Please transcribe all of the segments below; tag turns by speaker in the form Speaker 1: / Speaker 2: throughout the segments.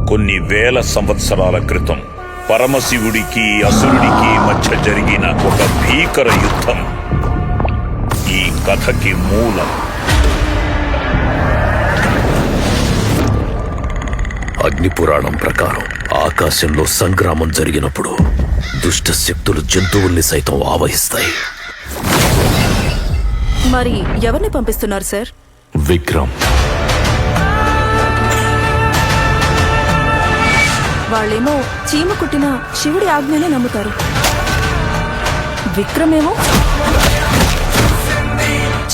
Speaker 1: కొన్ని వేల సంవత్సరాల క్రితం పరమశివుడికి అసురుడికి మధ్య జరిగిన ఒక భీకర యుద్ధం ఈ కథకి మూలం.
Speaker 2: అగ్నిపురాణం ప్రకారం ఆకాశంలో సంగ్రామం జరిగినప్పుడు దుష్ట శక్తులు జంతువుల్ని సైతం ఆవహిస్తాయి.
Speaker 3: మరి ఎవరిని పంపిస్తున్నారు సార్?
Speaker 2: విక్రమ్.
Speaker 3: వాళ్ళేమో చీమ కుట్టిన శివుడి ఆజ్ఞనే నమ్ముతారు. విక్రమేమో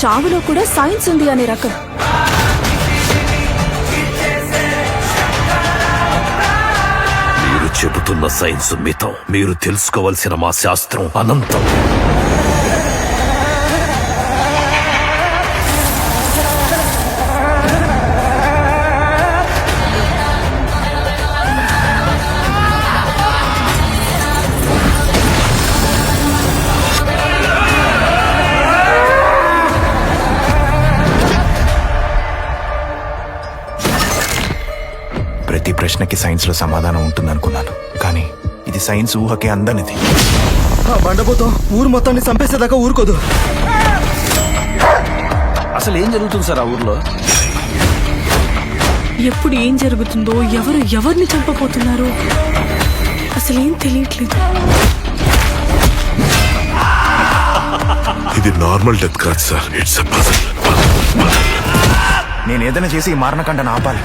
Speaker 3: చావులో కూడా సైన్స్ ఉంది అనే రకం.
Speaker 2: మీరు చెబుతున్న సైన్స్ మితం, మీరు తెలుసుకోవలసిన మా శాస్త్రం అనంతం.
Speaker 4: ప్రతి ప్రశ్నకి సైన్స్ లో సమాధానం ఉంటుందనుకున్నాను, కానీ ఇది సైన్స్ ఊహకే అందనిది.
Speaker 5: ఆ బండబోతో ఊరు మొత్తాన్ని చంపేసేదాకా ఊరుకోదు.
Speaker 6: అసలు ఏం జరుగుతుంది సార్ ఆ ఊర్లో?
Speaker 3: ఎప్పుడు ఏం జరుగుతుందో, ఎవరు ఎవరిని చంపబోతున్నారో అసలేం తెలియట్లేదు.
Speaker 7: ఇది నార్మల్ డెత్ కాదు సార్, ఇట్స్ ఎ పజిల్.
Speaker 4: నేను ఏదైనా చేసి ఈ మారణకాండను ఆపాలి.